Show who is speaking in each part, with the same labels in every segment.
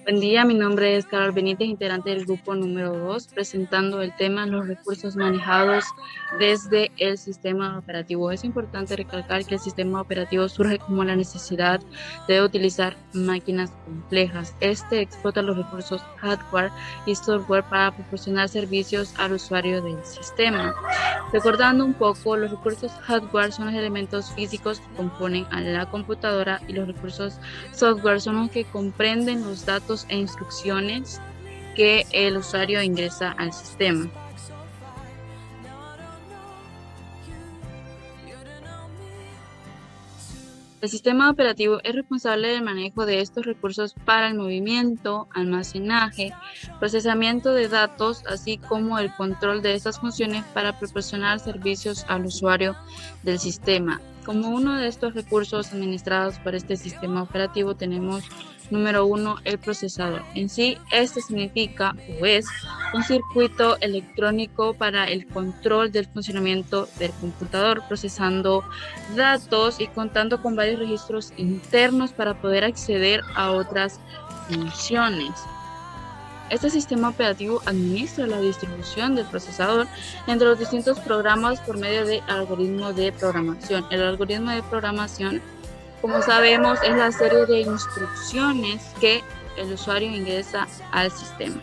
Speaker 1: Buen día, mi nombre es Carol Benítez, integrante del grupo número 2, presentando el tema los recursos manejados desde el sistema operativo. Es importante recalcar que el sistema operativo surge como la necesidad de utilizar máquinas complejas. Este explota los recursos hardware y software para proporcionar servicios al usuario del sistema. Recordando un poco, los recursos hardware son los elementos físicos que componen a la computadora y los recursos software son los que comprenden los datos e instrucciones que el usuario ingresa al sistema. El sistema operativo es responsable del manejo de estos recursos para el movimiento, almacenaje, procesamiento de datos, así como el control de estas funciones para proporcionar servicios al usuario del sistema. Como uno de estos recursos administrados por este sistema operativo tenemos número 1, el procesador. En sí, este significa o es un circuito electrónico para el control del funcionamiento del computador, procesando datos y contando con varios registros internos para poder acceder a otras funciones. Este sistema operativo administra la distribución del procesador entre los distintos programas por medio del algoritmo de programación. El algoritmo de programación, como sabemos, es la serie de instrucciones que el usuario ingresa al sistema.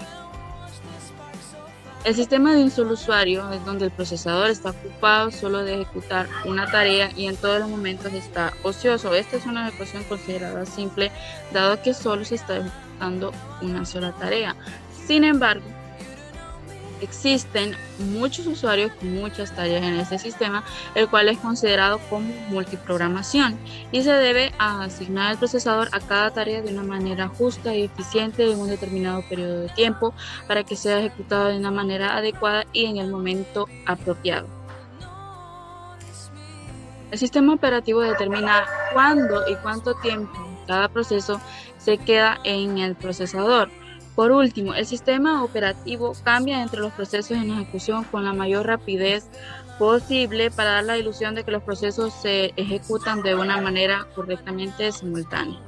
Speaker 1: El sistema de un solo usuario es donde el procesador está ocupado solo de ejecutar una tarea y en todos los momentos está ocioso. Esta es una ejecución considerada simple, dado que solo se está ejecutando una sola tarea. Sin embargo, existen muchos usuarios con muchas tareas en este sistema, el cual es considerado como multiprogramación y se debe asignar el procesador a cada tarea de una manera justa y eficiente en un determinado periodo de tiempo para que sea ejecutado de una manera adecuada y en el momento apropiado. El sistema operativo determina cuándo y cuánto tiempo cada proceso se queda en el procesador. Por último, el sistema operativo cambia entre los procesos en ejecución con la mayor rapidez posible para dar la ilusión de que los procesos se ejecutan de una manera correctamente simultánea.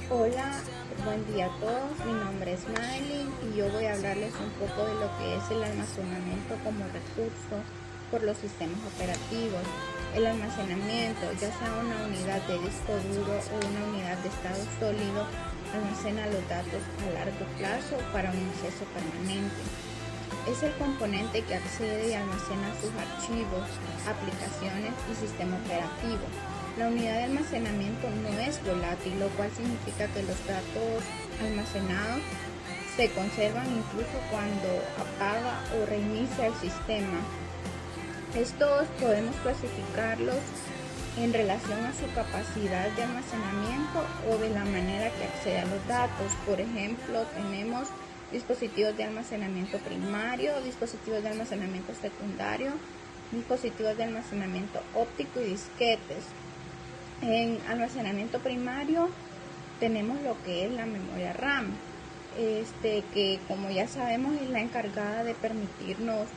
Speaker 2: Hola, buen día a todos. Mi nombre es Madeline y yo voy a hablarles un poco de lo que es el almacenamiento como recurso por los sistemas operativos. El almacenamiento, ya sea una unidad de disco duro o una unidad de estado sólido, almacena los datos a largo plazo para un acceso permanente. Es el componente que accede y almacena sus archivos, aplicaciones y sistema operativo. La unidad de almacenamiento no es volátil, lo cual significa que los datos almacenados se conservan incluso cuando apaga o reinicia el sistema. Estos podemos clasificarlos en relación a su capacidad de almacenamiento o de la manera que accede a los datos. Por ejemplo, tenemos dispositivos de almacenamiento primario, dispositivos de almacenamiento secundario, dispositivos de almacenamiento óptico y disquetes. En almacenamiento primario tenemos lo que es la memoria RAM, que como ya sabemos es la encargada de permitirnos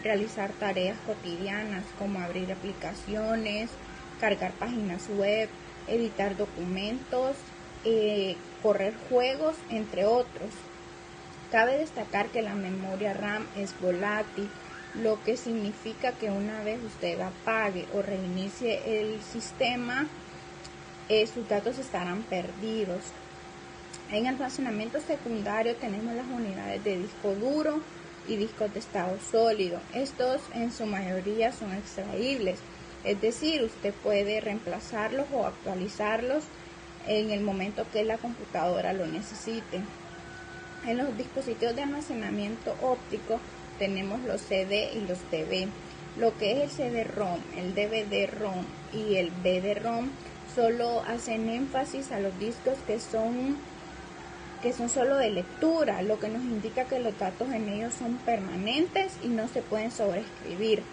Speaker 2: realizar tareas cotidianas como abrir aplicaciones, cargar páginas web, editar documentos, correr juegos, entre otros. Cabe destacar que la memoria RAM es volátil, lo que significa que una vez usted apague o reinicie el sistema, sus datos estarán perdidos. En almacenamiento secundario tenemos las unidades de disco duro y discos de estado sólido. Estos en su mayoría son extraíbles, es decir, usted puede reemplazarlos o actualizarlos en el momento que la computadora lo necesite. En los dispositivos de almacenamiento óptico tenemos los CD y los DV. Lo que es el CD-ROM, el DVD-ROM y el BD-ROM solo hacen énfasis a los discos que son solo de lectura, lo que nos indica que los datos en ellos son permanentes y no se pueden sobreescribir.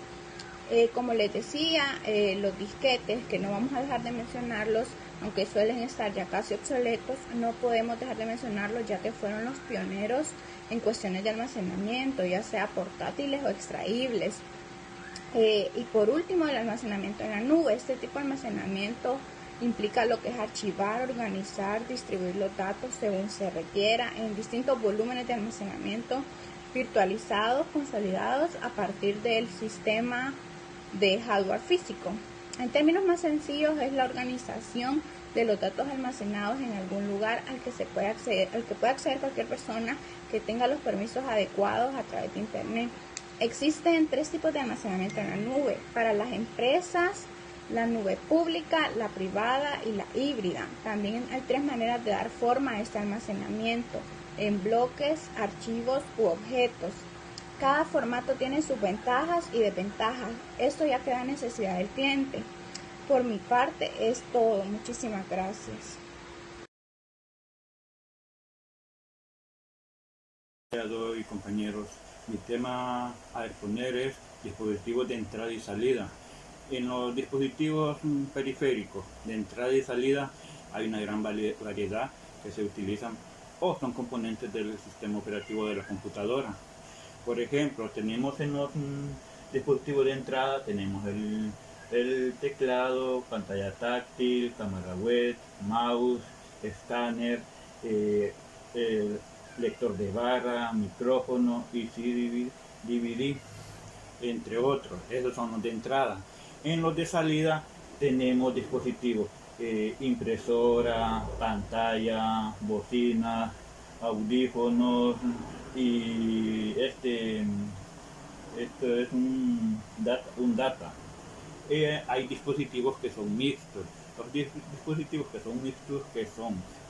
Speaker 2: Como les decía, los disquetes, que no vamos a dejar de mencionarlos, Aunque suelen estar ya casi obsoletos, no podemos dejar de mencionarlos ya que fueron los pioneros en cuestiones de almacenamiento, ya sea portátiles o extraíbles. Y por último, el almacenamiento en la nube. Este tipo de almacenamiento implica lo que es archivar, organizar, distribuir los datos según se requiera en distintos volúmenes de almacenamiento virtualizados, consolidados a partir del sistema de hardware físico. En términos más sencillos, es la organización de los datos almacenados en algún lugar al que puede acceder cualquier persona que tenga los permisos adecuados a través de Internet. Existen 3 tipos de almacenamiento en la nube. Para las empresas, la nube pública, la privada y la híbrida. También hay 3 maneras de dar forma a este almacenamiento: en bloques, archivos u objetos. Cada formato tiene sus ventajas y desventajas. Esto ya queda a necesidad del cliente. Por mi parte es todo. Muchísimas gracias.
Speaker 3: Y compañeros, mi tema a exponer es dispositivos de entrada y salida. En los dispositivos periféricos de entrada y salida hay una gran variedad que se utilizan o son componentes del sistema operativo de la computadora. Por ejemplo, tenemos en los dispositivos de entrada tenemos el teclado, pantalla táctil, cámara web, mouse, escáner, el lector de barra, micrófono y CD, DVD, entre otros. Esos son los de entrada. En los de salida tenemos dispositivos, impresora, pantalla, bocina, audífonos y esto es un data. Hay dispositivos que son mixtos. Los dispositivos que son mixtos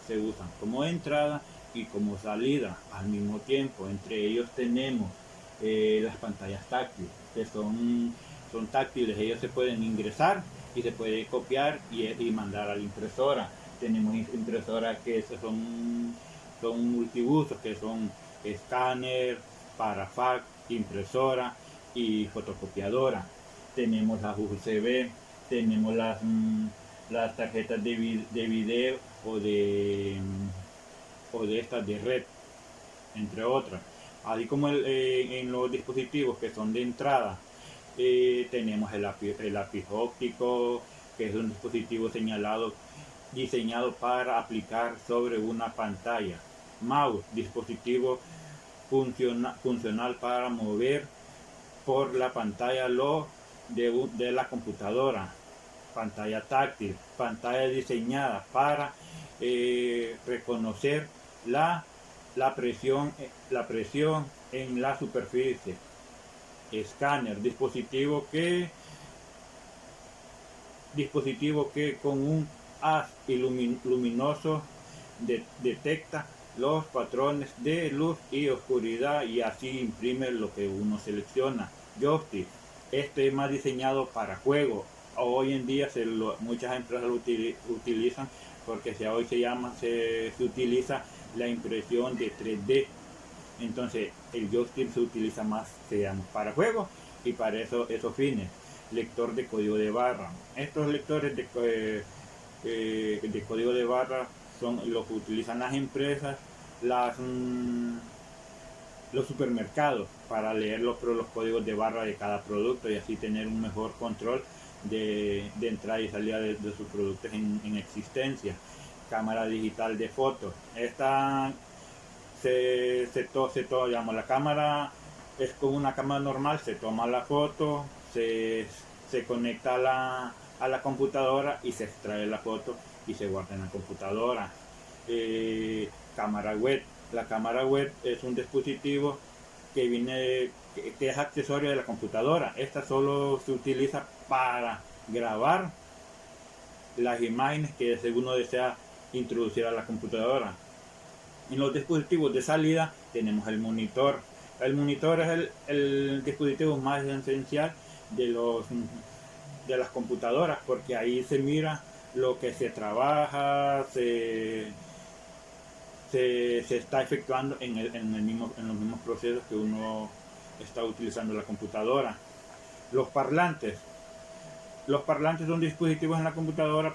Speaker 3: se usan como entrada y como salida al mismo tiempo. Entre ellos tenemos las pantallas táctiles, que son táctiles. Ellos se pueden ingresar y se puede copiar y mandar a la impresora. Tenemos impresoras que son multiusos, que son escáner, parafax, impresora y fotocopiadora. Tenemos las USB, tenemos las tarjetas de video o de estas de red, entre otras. Así como en los dispositivos que son de entrada, tenemos el lápiz óptico, que es un dispositivo diseñado para aplicar sobre una pantalla. Mouse, dispositivo funcional para mover por la pantalla de la computadora. Pantalla táctil, pantalla diseñada para reconocer la presión en la superficie. Escáner, dispositivo que con un haz luminoso detecta los patrones de luz y oscuridad y así imprime lo que uno selecciona. Joystick, este es más diseñado para juego. Hoy en día muchas empresas lo utilizan porque hoy se utiliza la impresión de 3D. Entonces el joystick se utiliza más para juegos y para esos fines. Lector de código de barra. Estos lectores de código de barra son los que utilizan las empresas, los supermercados, para leer los códigos de barra de cada producto y así tener un mejor control de entrada y salida de sus productos en existencia. Cámara digital de fotos. Esta digamos, la cámara es como una cámara normal, se toma la foto, se conecta a la computadora y se extrae la foto y se guarda en la computadora. Cámara web. La cámara web es un dispositivo que es accesorio de la computadora. Esta solo se utiliza para grabar las imágenes que uno desea introducir a la computadora. En los dispositivos de salida tenemos el monitor. El monitor es el dispositivo más esencial de las computadoras, porque ahí se mira lo que se trabaja, se está efectuando en los mismos procesos que uno está utilizando la computadora. Los parlantes son dispositivos en la computadora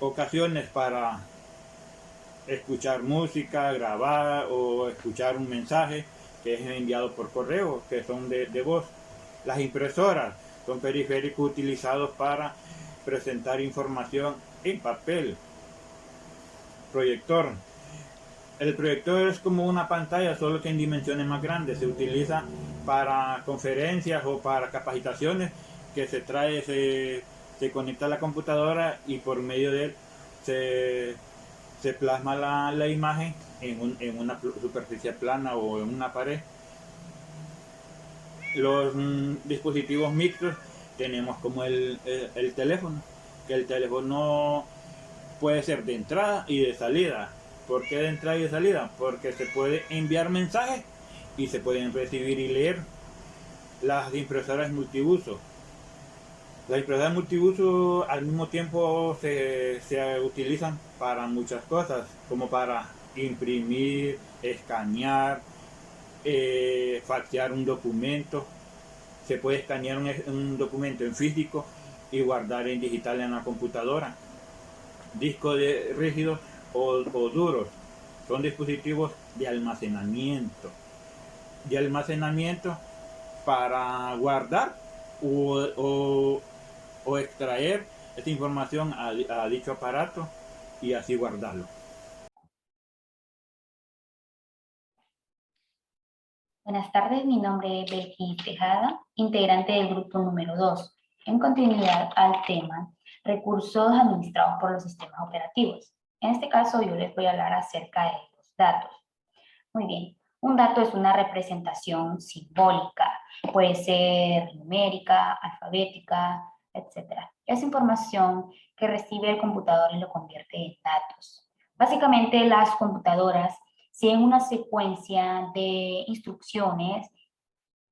Speaker 3: ocasiones para escuchar música, grabar o escuchar un mensaje que es enviado por correo, que son de voz. Las impresoras son periféricos utilizados para presentar información en papel. Proyector. El proyector es como una pantalla, solo que en dimensiones más grandes. Se utiliza para conferencias o para capacitaciones, que se conecta a la computadora y por medio de él se plasma la imagen en una superficie plana o en una pared. Los dispositivos mixtos tenemos como el teléfono, que el teléfono puede ser de entrada y de salida. ¿Por qué de entrada y de salida? Porque se puede enviar mensajes y se pueden recibir y leer. Las impresoras multiuso. Las impresoras multiuso al mismo tiempo se utilizan para muchas cosas, como para imprimir, escanear, faxear un documento. Se puede escanear un documento en físico y guardar en digital en la computadora. Discos rígidos o duros son dispositivos de almacenamiento. Para guardar o extraer esta información a dicho aparato y así guardarlo.
Speaker 4: Buenas tardes, mi nombre es Belkis Tejada, integrante del grupo número 2, en continuidad al tema recursos administrados por los sistemas operativos. En este caso yo les voy a hablar acerca de los datos. Muy bien, un dato es una representación simbólica, puede ser numérica, alfabética, etc. Es información que recibe el computador y lo convierte en datos. Básicamente las computadoras siguen una secuencia de instrucciones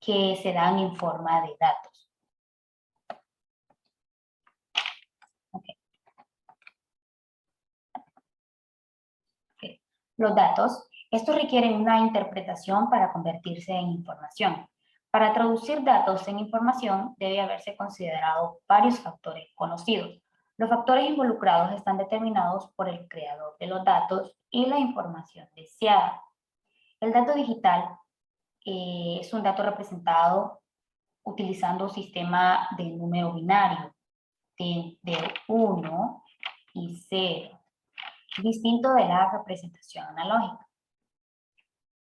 Speaker 4: que se dan en forma de datos. Okay. Los datos, estos requieren una interpretación para convertirse en información. Para traducir datos en información debe haberse considerado varios factores conocidos. Los factores involucrados están determinados por el creador de los datos y la información deseada. El dato digital es un dato representado utilizando un sistema de número binario de 1 y 0, distinto de la representación analógica.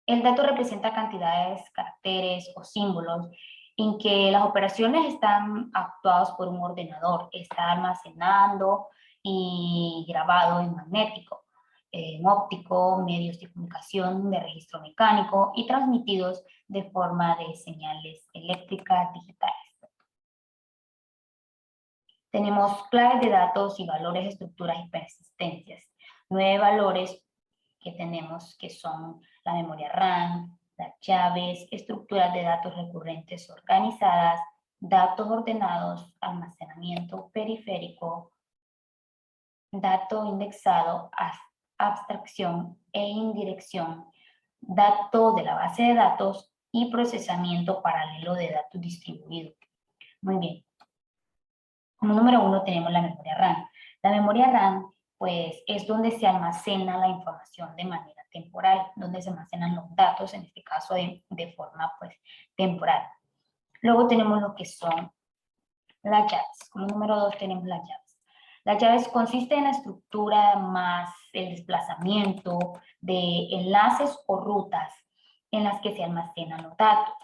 Speaker 4: El dato representa cantidades, caracteres o símbolos en que las operaciones están actuadas por un ordenador, está almacenando y grabado en magnético, en óptico, medios de comunicación de registro mecánico y transmitidos de forma de señales eléctricas digitales. Tenemos claves de datos y valores, estructuras y persistencias. 9 valores que tenemos que son la memoria RAM, las llaves, estructuras de datos recurrentes organizadas, datos ordenados, almacenamiento periférico, dato indexado, abstracción e indirección, dato de la base de datos y procesamiento paralelo de datos distribuidos. Muy bien. Como número 1 tenemos la memoria RAM. La memoria RAM pues es donde se almacena la información de manera temporal, donde se almacenan los datos, en este caso de forma pues temporal. Luego tenemos lo que son las llaves. Como número 2 tenemos las llaves. Las llaves consisten en la estructura más el desplazamiento de enlaces o rutas en las que se almacenan los datos.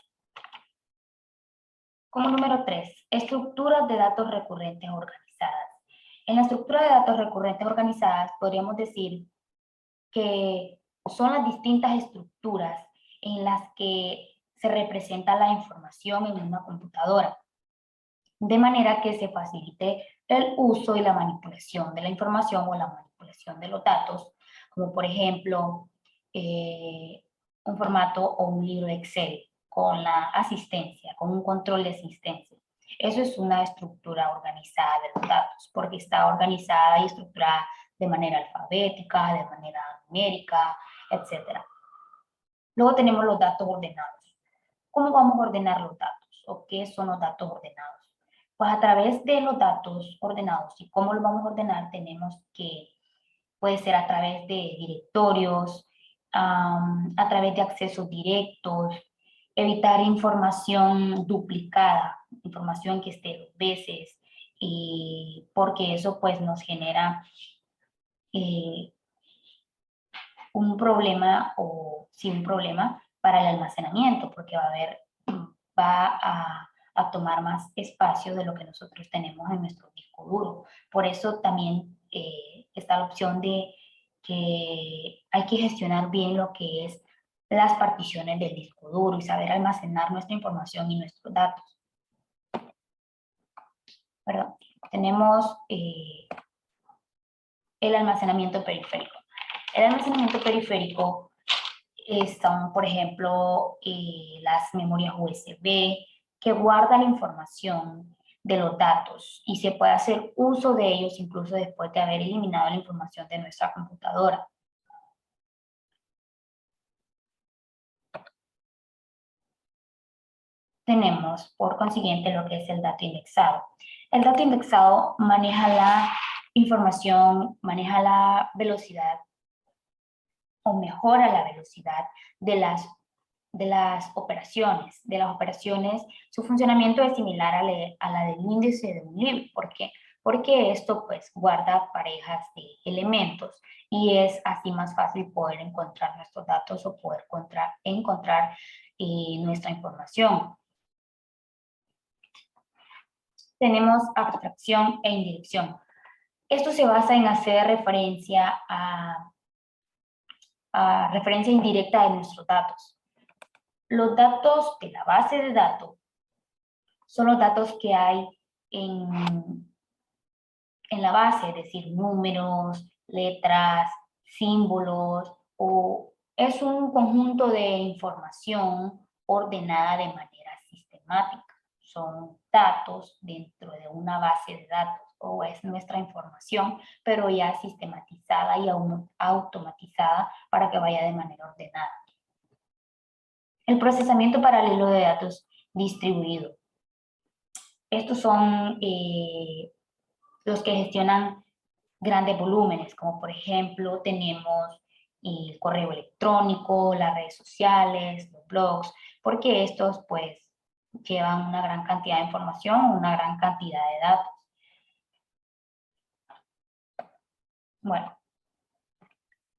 Speaker 4: Como número 3, estructuras de datos recurrentes organizadas. En la estructura de datos recurrentes organizadas podríamos decir que son las distintas estructuras en las que se representa la información en una computadora, de manera que se facilite el uso y la manipulación de la información o la manipulación de los datos, como por ejemplo un formato o un libro de Excel con la asistencia, con un control de asistencia. Eso es una estructura organizada de los datos, porque está organizada y estructurada de manera alfabética, de manera numérica, etc. Luego tenemos los datos ordenados. ¿Cómo vamos a ordenar los datos? ¿O qué son los datos ordenados? Pues a través de los datos ordenados y cómo los vamos a ordenar, tenemos que, puede ser a través de directorios, a través de accesos directos, evitar información duplicada, información que esté dos veces, y porque eso pues nos genera un problema o sí un problema para el almacenamiento, porque va a tomar más espacio de lo que nosotros tenemos en nuestro disco duro. Por eso también está la opción de que hay que gestionar bien lo que es las particiones del disco duro y saber almacenar nuestra información y nuestros datos. Perdón. Tenemos el almacenamiento periférico. El almacenamiento periférico son, por ejemplo, las memorias USB que guardan la información de los datos y se puede hacer uso de ellos incluso después de haber eliminado la información de nuestra computadora. Tenemos, por consiguiente, lo que es el dato indexado. El dato indexado maneja la información, maneja la velocidad o mejora la velocidad de las operaciones. Su funcionamiento es similar a la del índice de un libro. ¿Por qué? Porque esto pues guarda parejas de elementos y es así más fácil poder encontrar nuestros datos o poder encontrar nuestra información. Tenemos abstracción e indirección. Esto se basa en hacer referencia a referencia indirecta de nuestros datos. Los datos de la base de datos son los datos que hay en la base, es decir, números, letras, símbolos, o es un conjunto de información ordenada de manera sistemática. Son datos dentro de una base de datos, o es nuestra información, pero ya sistematizada y automatizada para que vaya de manera ordenada. El procesamiento paralelo de datos distribuido. Estos son los que gestionan grandes volúmenes, como por ejemplo tenemos el correo electrónico, las redes sociales, los blogs, porque estos pues llevan una gran cantidad de información, una gran cantidad de datos. Bueno,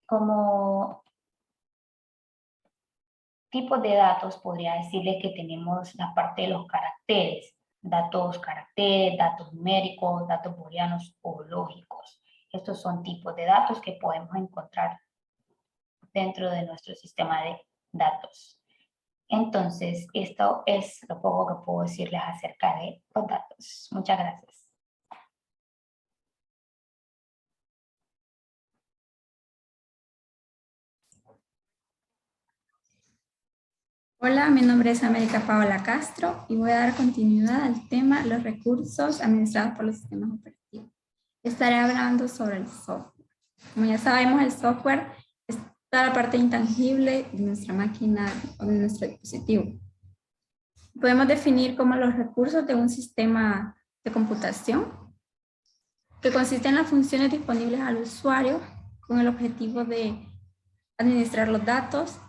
Speaker 4: como tipos de datos podría decirles que tenemos la parte de los caracteres, datos numéricos, datos booleanos o lógicos. Estos son tipos de datos que podemos encontrar dentro de nuestro sistema de datos. Entonces, esto es lo poco que puedo decirles acerca de los datos. Muchas gracias.
Speaker 5: Hola, mi nombre es América Paola Castro y voy a dar continuidad al tema los recursos administrados por los sistemas operativos. Estaré hablando sobre el software. Como ya sabemos, el software es toda la parte intangible de nuestra máquina o de nuestro dispositivo. Podemos definir como los recursos de un sistema de computación que consiste en las funciones disponibles al usuario con el objetivo de administrar los datos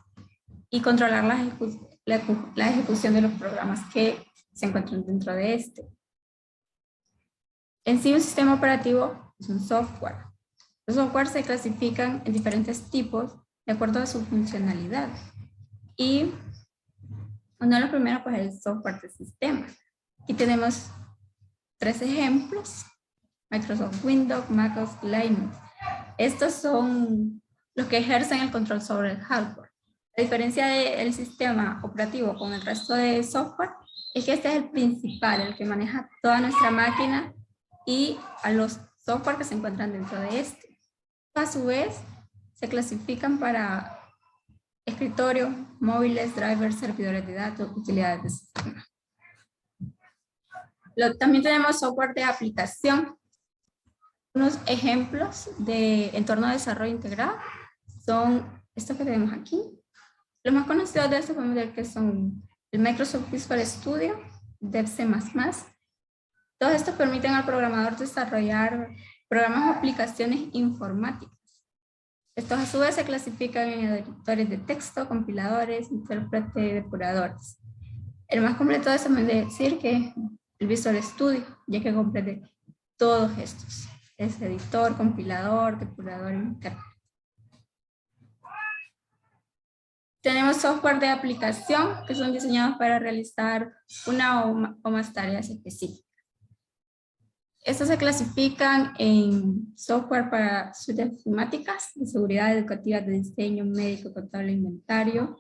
Speaker 5: y controlar la ejecución de los programas que se encuentran dentro de este. En sí, un sistema operativo es un software. Los softwares se clasifican en diferentes tipos de acuerdo a su funcionalidad. Y uno de los primeros pues, es el software de sistema. Aquí tenemos 3 ejemplos: Microsoft Windows, MacOS y Linux. Estos son los que ejercen el control sobre el hardware. La diferencia del sistema operativo con el resto de software es que este es el principal, el que maneja toda nuestra máquina y a los software que se encuentran dentro de este. A su vez, se clasifican para escritorio, móviles, drivers, servidores de datos, utilidades de sistema. También tenemos software de aplicación. Unos ejemplos de entorno de desarrollo integrado son estos que tenemos aquí. Los más conocidos de estos podemos ver que son el Microsoft Visual Studio, Dev C++, Todo esto permite al programador desarrollar programas o aplicaciones informáticas. Estos a su vez se clasifican en editores de texto, compiladores, intérpretes, depuradores. El más completo de eso me debe decir que el Visual Studio, ya que comprende todos estos. Es editor, compilador, depurador e intérprete. Tenemos software de aplicación que son diseñados para realizar una o más tareas específicas. Estos se clasifican en software para suites ofimáticas, de seguridad educativa, de diseño, médico, contable, inventario.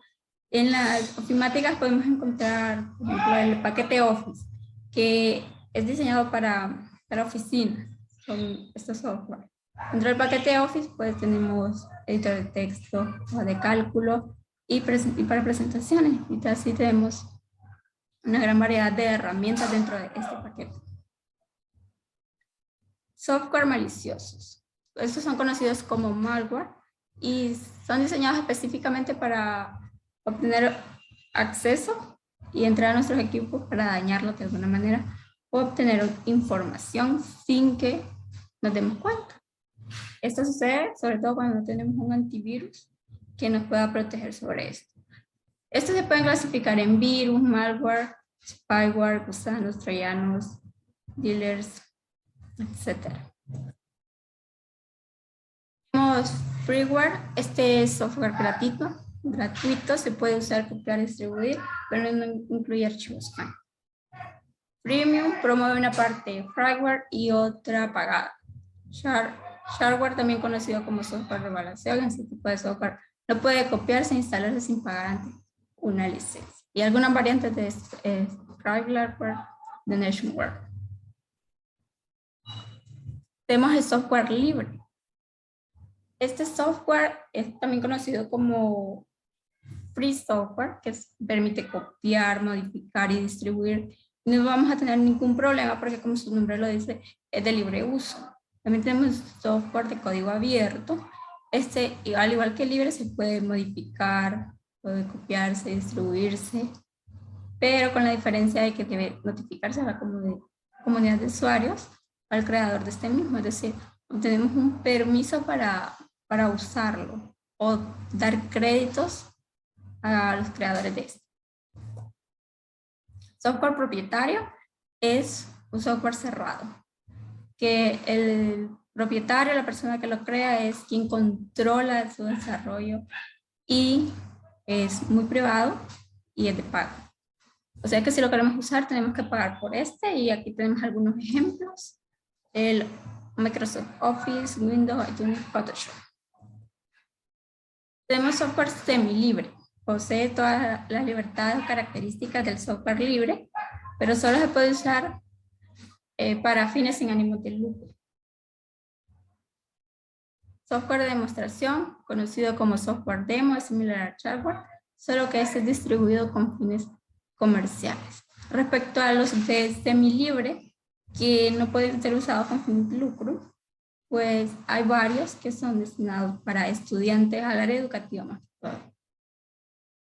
Speaker 5: En las ofimáticas podemos encontrar, por ejemplo, el paquete Office, que es diseñado para oficinas, con estos software. Dentro del paquete Office, pues tenemos editor de texto, o de cálculo y para presentaciones. Y así tenemos una gran variedad de herramientas dentro de este paquete. Software maliciosos. Estos son conocidos como malware y son diseñados específicamente para obtener acceso y entrar a nuestros equipos para dañarlos de alguna manera o obtener información sin que nos demos cuenta. Esto sucede sobre todo cuando no tenemos un antivirus que nos pueda proteger sobre esto. Estos se pueden clasificar en virus, malware, spyware, gusanos, troyanos, dealers, etc. Tenemos freeware. Este es software gratuito, se puede usar, copiar, distribuir, pero no incluye archivos FAI. Premium promueve una parte freeware y otra pagada. Shareware, también conocido como software de evaluación, este tipo de software no puede copiarse e instalarse sin pagar antes una licencia. Y algunas variantes de freeware de nationware. Tenemos el software libre. Este software es también conocido como free software, que permite copiar, modificar y distribuir. No vamos a tener ningún problema porque, como su nombre lo dice, es de libre uso. También tenemos software de código abierto. Este, al igual que el libre, se puede modificar, puede copiarse, distribuirse, pero con la diferencia de que debe notificarse a la comunidad de usuarios al creador de este mismo. Es decir, obtenemos un permiso para usarlo o dar créditos a los creadores de este. Software propietario es un software cerrado, que el propietario, la persona que lo crea, es quien controla su desarrollo y es muy privado y es de pago. O sea que si lo queremos usar tenemos que pagar por este, y aquí tenemos algunos ejemplos. El Microsoft Office, Windows, iTunes, Photoshop. Tenemos software semilibre. Posee todas las libertades o características del software libre, pero solo se puede usar para fines sin ánimo de lucro. Software de demostración, conocido como software demo, es similar a hardware, solo que este es distribuido con fines comerciales. Respecto a los de semilibre, que no pueden ser usados con fines de lucro, pues hay varios que son destinados para estudiantes al área educativa más que todo.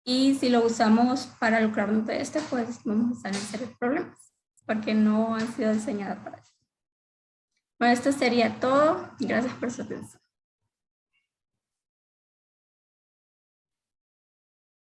Speaker 5: Y si lo usamos para lucrarnos de este, pues vamos a estar en serios problemas, porque no han sido diseñados para eso. Bueno, esto sería todo. Gracias por su atención.